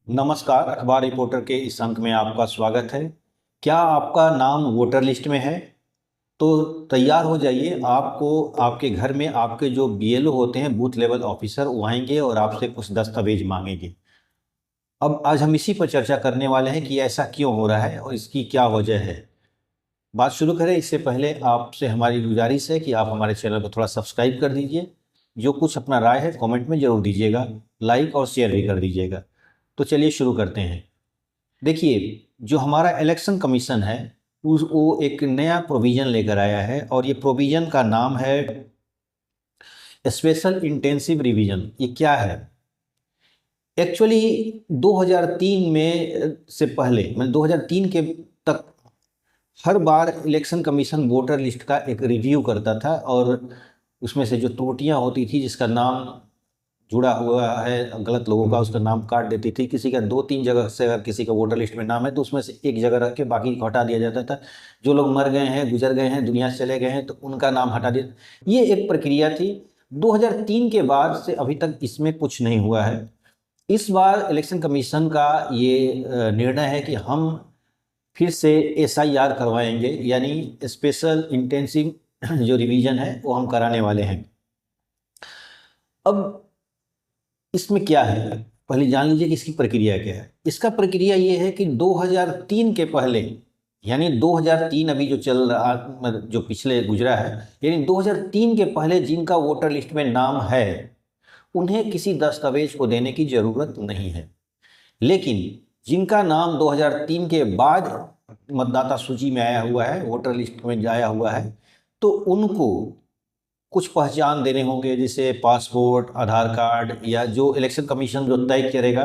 नमस्कार। अखबार रिपोर्टर के इस अंक में आपका स्वागत है। क्या आपका नाम वोटर लिस्ट में है? तो तैयार हो जाइए। आपको आपके घर में आपके जो बीएलओ होते हैं, बूथ लेवल ऑफिसर, वो आएंगे और आपसे कुछ दस्तावेज मांगेंगे। अब आज हम इसी पर चर्चा करने वाले हैं कि ऐसा क्यों हो रहा है और इसकी क्या वजह है। बात शुरू करें इससे पहले आपसे हमारी गुजारिश है कि आप हमारे चैनल को थोड़ा सब्सक्राइब कर दीजिए। जो कुछ अपना राय है कमेंट में ज़रूर दीजिएगा, लाइक और शेयर भी कर दीजिएगा। तो चलिए शुरू करते हैं। देखिए, जो हमारा इलेक्शन कमीशन है उस वो एक नया प्रोविज़न लेकर आया है और ये प्रोविज़न का नाम है स्पेशल इंटेंसिव रिवीजन। ये क्या है? एक्चुअली 2003 में से पहले, मतलब 2003 के तक हर बार इलेक्शन कमीशन वोटर लिस्ट का एक रिव्यू करता था और उसमें से जो त्रुटियां होती थी, जिसका नाम जुड़ा हुआ है गलत लोगों का, उसका नाम काट देती थी। किसी का 2-3 जगह से अगर किसी का वोटर लिस्ट में नाम है तो उसमें से एक जगह रख के बाकी को हटा दिया जाता था। जो लोग मर गए हैं, गुजर गए हैं, दुनिया से चले गए हैं, तो उनका नाम हटा दिया। ये एक प्रक्रिया थी। 2003 के बाद से अभी तक इसमें कुछ नहीं हुआ है। इस बार इलेक्शन कमीशन का ये निर्णय है कि हम फिर से एसआईआर करवाएंगे, यानी स्पेशल इंटेंसिव जो रिवीजन है वो हम कराने वाले हैं। अब इसमें क्या है, पहले जान लीजिए कि इसकी प्रक्रिया क्या है। इसका प्रक्रिया ये है कि 2003 के पहले, यानी 2003 अभी जो चल रहा, मतलब जो पिछले गुजरा है, यानी 2003 के पहले जिनका वोटर लिस्ट में नाम है उन्हें किसी दस्तावेज को देने की जरूरत नहीं है। लेकिन जिनका नाम 2003 के बाद मतदाता सूची में आया हुआ है, वोटर लिस्ट में आया हुआ है, तो उनको कुछ पहचान देने होंगे, जैसे पासपोर्ट, आधार कार्ड, या जो इलेक्शन कमीशन जो तय करेगा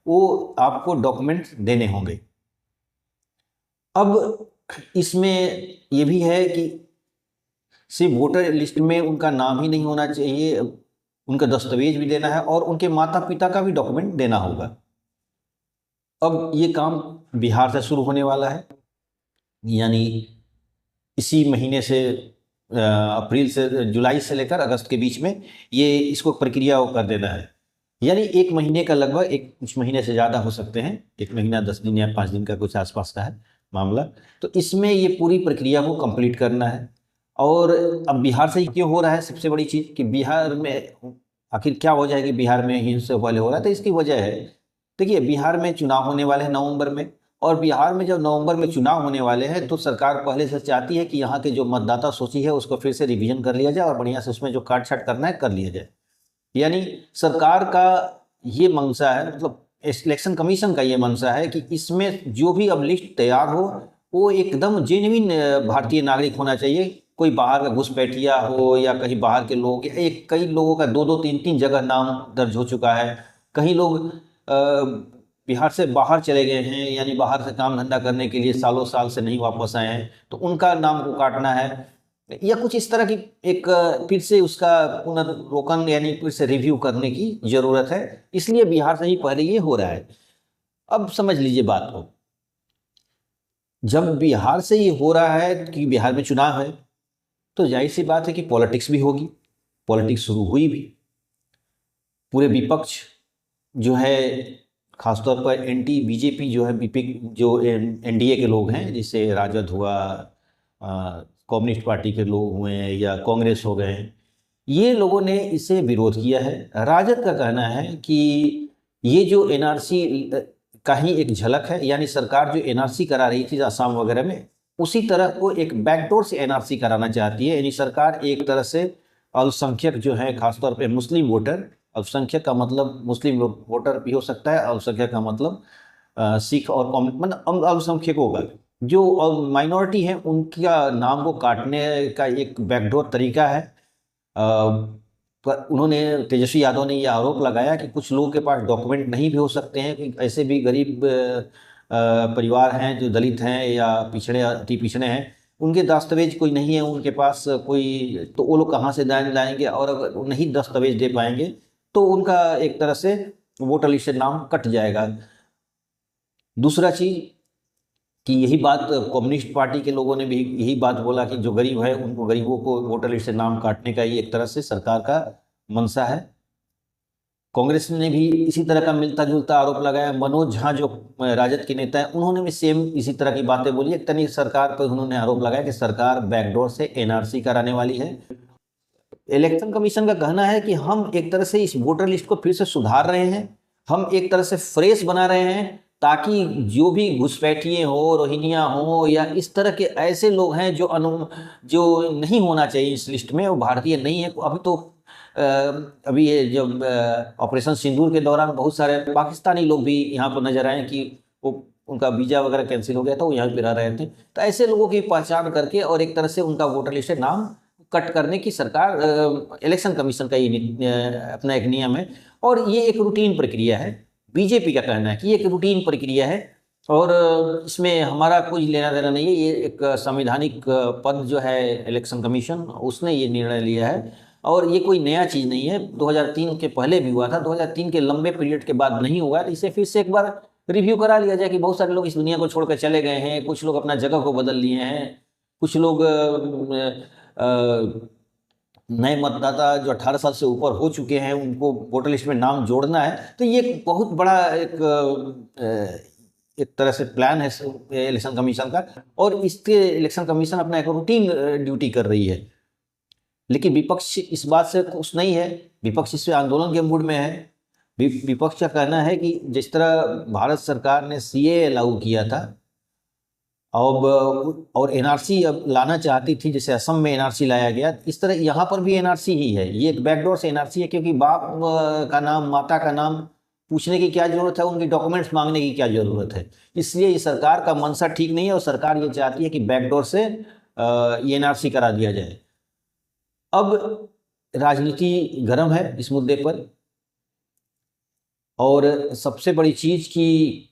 वो आपको डॉक्यूमेंट्स देने होंगे। अब इसमें ये भी है कि सिर्फ वोटर लिस्ट में उनका नाम ही नहीं होना चाहिए, उनका दस्तावेज भी देना है और उनके माता पिता का भी डॉक्यूमेंट देना होगा। अब ये काम बिहार से शुरू होने वाला है, यानी इसी महीने से अप्रैल से, जुलाई से लेकर अगस्त के बीच में ये इसको प्रक्रिया को कर देना है। यानी एक महीने का, लगभग एक कुछ महीने से ज़्यादा हो सकते हैं, 1 महीना 10 दिन या 5 दिन का कुछ आसपास का है मामला। तो इसमें ये पूरी प्रक्रिया को कंप्लीट करना है। और अब बिहार से ही क्यों हो रहा है, सबसे बड़ी चीज़ कि बिहार में आखिर क्या वजह है कि बिहार में ही इससे पहले हो रहा है। तो इसकी वजह है, देखिए, बिहार में चुनाव होने वाले हैं नवंबर में, और बिहार में जब नवंबर में चुनाव होने वाले हैं तो सरकार पहले से चाहती है कि यहाँ के जो मतदाता सूची है उसको फिर से रिवीजन कर लिया जाए और बढ़िया से उसमें जो काट छाट करना है कर लिया जाए। यानी सरकार का ये मंशा है, मतलब इलेक्शन कमीशन का ये मंशा है कि इसमें जो भी अब लिस्ट तैयार हो वो एकदम जेन्युइन भारतीय नागरिक होना चाहिए। कोई बाहर का घुसपैठिया हो या कहीं बाहर के लोग, एक कई लोगों का 2-2 3-3 जगह नाम दर्ज हो चुका है। कहीं लोग बिहार से बाहर चले गए हैं, यानी बाहर से काम धंधा करने के लिए सालों साल से नहीं वापस आए हैं, तो उनका नाम को काटना है या कुछ इस तरह की एक फिर से उसका पुनर्रोकन, यानी फिर से रिव्यू करने की जरूरत है। इसलिए बिहार से ही पहले ये हो रहा है। अब समझ लीजिए बात को, जब बिहार से ये हो रहा है कि बिहार में चुनाव है तो जाहिर सी बात है कि पॉलिटिक्स भी होगी। पॉलिटिक्स शुरू हुई भी। पूरे विपक्ष जो है, खासतौर पर एंटी बीजेपी जो है, जो एनडीए के लोग हैं, जैसे राजद हुआ, कम्युनिस्ट पार्टी के लोग हुए हैं या कांग्रेस हो गए, ये लोगों ने इसे विरोध किया है। राजद का कहना है कि ये जो एनआरसी का ही एक झलक है, यानी सरकार जो एनआरसी करा रही थी असम वगैरह में, उसी तरह को एक बैकडोर से एनआरसी कराना चाहती है। यानी सरकार एक तरह से अल्पसंख्यक जो है, खासतौर पे मुस्लिम वोटर, अल्पसंख्यक का मतलब मुस्लिम वोटर भी हो सकता है, अल्पसंख्यक का मतलब सिख और मतलब अल्पसंख्यकों का जो माइनॉरिटी है उनका नाम को काटने का एक बैकडोर तरीका है। पर उन्होंने, तेजस्वी यादव ने ये आरोप लगाया कि कुछ लोगों के पास डॉक्यूमेंट नहीं भी हो सकते हैं, कि ऐसे भी गरीब परिवार हैं जो दलित हैं या पिछड़े, अति पिछड़े हैं, उनके दस्तावेज कोई नहीं है उनके पास कोई, तो वो लोग कहाँ से लाएंगे, और अगर नहीं दस्तावेज दे पाएंगे तो उनका एक तरह से वोटर लिस्ट से नाम कट जाएगा। दूसरा चीज कि यही बात कम्युनिस्ट पार्टी के लोगों ने भी यही बात बोला कि जो गरीब है उनको, गरीबों को वोटर लिस्ट से नाम काटने का ये एक तरह से सरकार का मंशा है। कांग्रेस ने भी इसी तरह का मिलता जुलता आरोप लगाया। मनोज झा जो राजद के नेता हैं, उन्होंने भी सेम इसी तरह की बातें बोली। एक तरह सरकार पर उन्होंने आरोप लगाया कि सरकार बैकडोर से एनआरसी कराने वाली है। इलेक्शन कमीशन का कहना है कि हम एक तरह से इस वोटर लिस्ट को फिर से सुधार रहे हैं, हम एक तरह से फ्रेश बना रहे हैं, ताकि जो भी घुसपैठिए हो, रोहिंग्या हो, या इस तरह के ऐसे लोग हैं जो नहीं होना चाहिए इस लिस्ट में, वो भारतीय नहीं है। अभी तो अभी ये जब ऑपरेशन सिंदूर के दौरान बहुत सारे पाकिस्तानी लोग भी यहाँ पर नजर आए कि वो उनका वीजा वगैरह कैंसिल हो गया था, वो यहाँ पे रह रहे थे। तो ऐसे लोगों की पहचान करके और एक तरह से उनका वोटर लिस्ट से नाम कट करने की सरकार, इलेक्शन कमीशन का ये अपना एक नियम है, और ये एक रूटीन प्रक्रिया है। बीजेपी का कहना है कि ये एक रूटीन प्रक्रिया है और इसमें हमारा कोई लेना देना नहीं है। ये एक संवैधानिक पद जो है इलेक्शन कमीशन, उसने ये निर्णय लिया है और ये कोई नया चीज़ नहीं है। 2003 के पहले भी हुआ था, 2003 के लंबे पीरियड के बाद नहीं हुआ, तो इसे फिर से एक बार रिव्यू करा लिया जाए कि बहुत सारे लोग इस दुनिया को छोड़कर चले गए हैं, कुछ लोग अपना जगह को बदल लिए हैं, कुछ लोग नए मतदाता जो 18 साल से ऊपर हो चुके हैं उनको वोटर लिस्ट में नाम जोड़ना है। तो ये एक बहुत बड़ा एक तरह से प्लान है इलेक्शन कमीशन का, और इसके इलेक्शन कमीशन अपना एक रूटीन ड्यूटी कर रही है। लेकिन विपक्ष इस बात से खुश नहीं है, विपक्ष इससे आंदोलन के मूड में है। विपक्ष का कहना है कि जिस तरह भारत सरकार ने सीए लागू किया था अब और एनआरसी अब लाना चाहती थी, जैसे असम में एनआरसी लाया गया, इस तरह यहाँ पर भी एनआरसी ही है। ये एक बैकडोर से एनआरसी है, क्योंकि बाप का नाम, माता का नाम पूछने की क्या जरूरत है, उनकी डॉक्यूमेंट्स मांगने की क्या जरूरत है। इसलिए ये सरकार का मंशा ठीक नहीं है और सरकार ये चाहती है कि बैकडोर से ये एनआरसी करा दिया जाए। अब राजनीति गर्म है इस मुद्दे पर, और सबसे बड़ी चीज की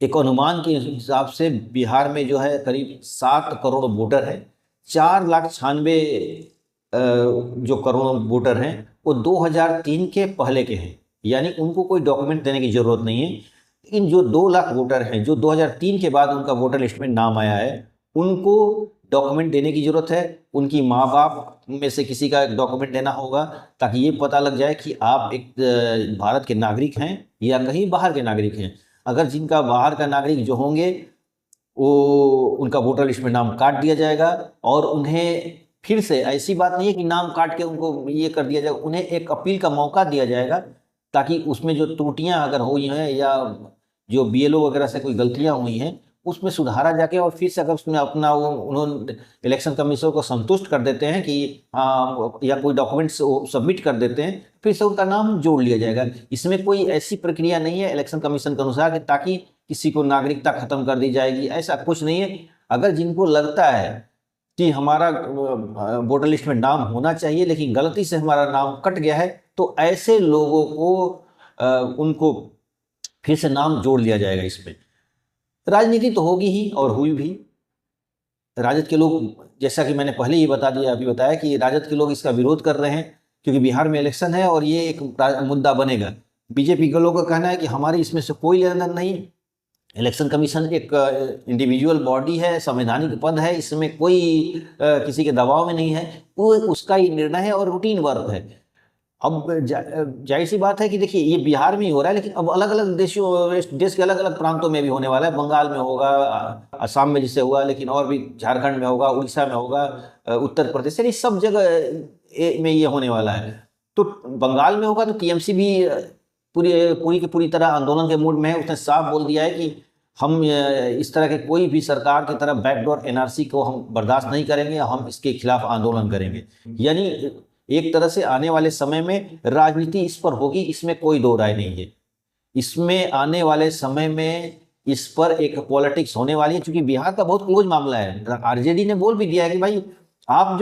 एक अनुमान के हिसाब से बिहार में जो है करीब 7 करोड़ वोटर है। 4,96,000 जो करोड़ वोटर हैं वो 2003 के पहले के हैं, यानी उनको कोई डॉक्यूमेंट देने की जरूरत नहीं है। लेकिन जो 2 लाख वोटर हैं जो 2003 के बाद उनका वोटर लिस्ट में नाम आया है, उनको डॉक्यूमेंट देने की जरूरत है। उनकी माँ बाप में से किसी का डॉक्यूमेंट देना होगा, ताकि ये पता लग जाए कि आप एक भारत के नागरिक हैं या कहीं बाहर के नागरिक हैं। अगर जिनका बाहर का नागरिक जो होंगे वो उनका वोटर लिस्ट में नाम काट दिया जाएगा, और उन्हें फिर से, ऐसी बात नहीं है कि नाम काट के उनको ये कर दिया जाएगा, उन्हें एक अपील का मौका दिया जाएगा, ताकि उसमें जो त्रुटियां अगर हुई हैं या जो बीएलओ वगैरह से कोई गलतियां हुई हैं उसमें सुधारा जाके, और फिर से अगर उसमें अपना वो उन्होंने इलेक्शन कमीशन को संतुष्ट कर देते हैं कि हाँ, या कोई डॉक्यूमेंट्स सबमिट कर देते हैं, फिर से उनका नाम जोड़ लिया जाएगा। इसमें कोई ऐसी प्रक्रिया नहीं है इलेक्शन कमीशन के अनुसार कि ताकि किसी को नागरिकता खत्म कर दी जाएगी, ऐसा कुछ नहीं है। अगर जिनको लगता है कि हमारा वोटर लिस्ट में नाम होना चाहिए लेकिन गलती से हमारा नाम कट गया है, तो ऐसे लोगों को उनको फिर से नाम जोड़ लिया जाएगा। इसमें राजनीति तो होगी ही और हुई भी। राजद के लोग, जैसा कि मैंने पहले ही बता दिया, अभी बताया कि राजद के लोग इसका विरोध कर रहे हैं क्योंकि बिहार में इलेक्शन है और ये एक मुद्दा बनेगा। बीजेपी के लोगों का कहना है कि हमारी इसमें से कोई लेना देना नहीं। इलेक्शन कमीशन एक इंडिविजुअल बॉडी है, संवैधानिक पद है, इसमें कोई किसी के दबाव में नहीं है, वो उसका ही निर्णय है और रूटीन वर्क है। अब जाहिर सी बात है कि देखिए ये बिहार में ही हो रहा है, लेकिन अब अलग अलग देश के अलग अलग प्रांतों में भी होने वाला है। बंगाल में होगा, असम में जिससे हुआ, लेकिन और भी झारखंड में होगा, उड़ीसा में होगा, उत्तर प्रदेश, यानी सब जगह में ये होने वाला है। तो बंगाल में होगा तो टीएमसी भी पूरी की पूरी तरह आंदोलन के मूड में है। उसने साफ बोल दिया है कि हम इस तरह के कोई भी सरकार की तरफ बैकडोर एनआरसी को हम बर्दाश्त नहीं करेंगे, हम इसके खिलाफ आंदोलन करेंगे। यानी एक तरह से आने वाले समय में राजनीति इस पर होगी, इसमें कोई दो राय नहीं है। इसमें आने वाले समय में इस पर एक पॉलिटिक्स होने वाली है, क्योंकि बिहार का बहुत क्लोज मामला है। आरजेडी ने बोल भी दिया है कि भाई आप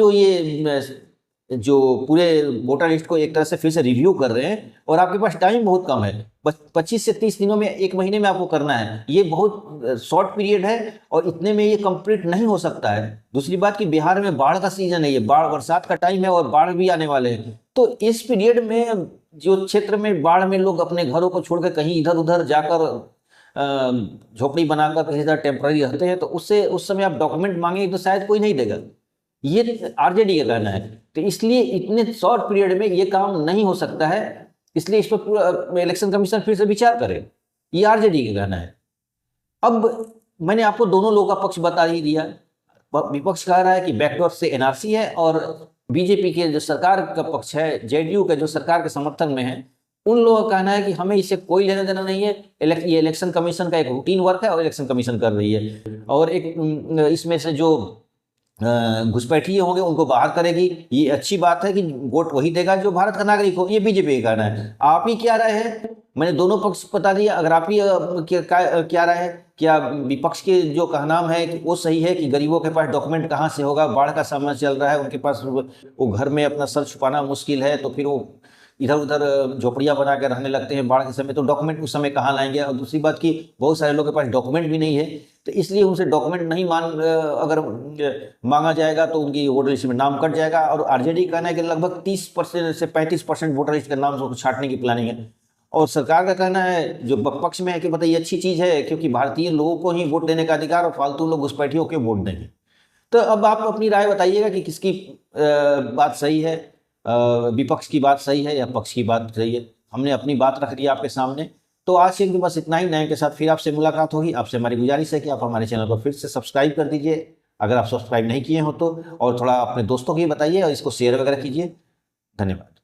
जो पूरे वोटर लिस्ट को एक तरह से फिर से रिव्यू कर रहे हैं और आपके पास टाइम बहुत कम है, 25 से 30 दिनों में, 1 महीने में आपको करना है, ये बहुत शॉर्ट पीरियड है और इतने में ये कंप्लीट नहीं हो सकता है। दूसरी बात कि बिहार में बाढ़ का सीजन है, ये बरसात का टाइम है और बाढ़ भी आने वाले हैं। तो इस पीरियड में जो क्षेत्र में बाढ़ में लोग अपने घरों को छोड़कर कहीं इधर उधर जाकर झोपड़ी बनाकर कहीं इधर टेम्पररी रहते हैं, तो उससे उस समय आप डॉक्यूमेंट मांगे तो शायद कोई नहीं देगा, ये आरजेडी का कहना है। तो इसलिए इतने शॉर्ट पीरियड में ये काम नहीं हो सकता है। इसलिए इस पर पूरा इलेक्शन कमीशन फिर से विचार करे, ये आरजेडी का कहना है। अब मैंने आपको दोनों लोगों का पक्ष बता ही दिया। विपक्ष कह रहा है कि बैकडोर से एनआरसी है, और बीजेपी के जो सरकार का पक्ष है, जेडीयू के जो सरकार के समर्थन में है, उन लोगों का कहना है कि हमें इससे कोई लेना देना नहीं है, ये इलेक्शन कमीशन का एक रूटीन वर्क है और इलेक्शन कमीशन कर रही है, और एक इसमें से जो घुसपैठिए होंगे उनको बाहर करेगी। ये अच्छी बात है कि वोट वही देगा जो भारत का नागरिक हो, ये बीजेपी का कहना है। आप ही क्या राय है? मैंने दोनों पक्ष बता दिया। अगर आप ही क्या राय है? क्या विपक्ष के जो कहना है कि वो सही है कि गरीबों के पास डॉक्यूमेंट कहाँ से होगा, बाढ़ का समय चल रहा है, उनके पास वो घर में अपना सर छुपाना मुश्किल है, तो फिर वो इधर उधर झोपड़ियाँ बना के रहने लगते हैं बाढ़ के समय, तो डॉक्यूमेंट उस समय कहाँ लाएंगे? और दूसरी बात कि बहुत सारे लोगों के पास डॉक्यूमेंट भी नहीं है, तो इसलिए उनसे डॉक्यूमेंट नहीं अगर मांगा जाएगा तो उनकी वोटर लिस्ट में नाम कट जाएगा। और आरजेडी कहना है कि लगभग 30% से 35% वोटर लिस्ट का नाम छांटने की प्लानिंग है। और सरकार का कहना है, जो पक्ष में है, कि बताइए अच्छी चीज़ है, क्योंकि भारतीय लोगों को ही वोट देने का अधिकार, और फालतू लोग घुसपैठियों के वोट देंगे। तो अब आप अपनी राय बताइएगा कि किसकी बात सही है, विपक्ष की बात सही है या पक्ष की बात सही है। हमने अपनी बात रख दी आपके सामने। तो आज के बस इतना ही। नए के साथ फिर आपसे मुलाकात होगी। आपसे हमारी गुजारिश है कि आप हमारे चैनल को फिर से सब्सक्राइब कर दीजिए, अगर आप सब्सक्राइब नहीं किए हो तो, और थोड़ा अपने दोस्तों को भी बताइए और इसको शेयर वगैरह कीजिए। धन्यवाद।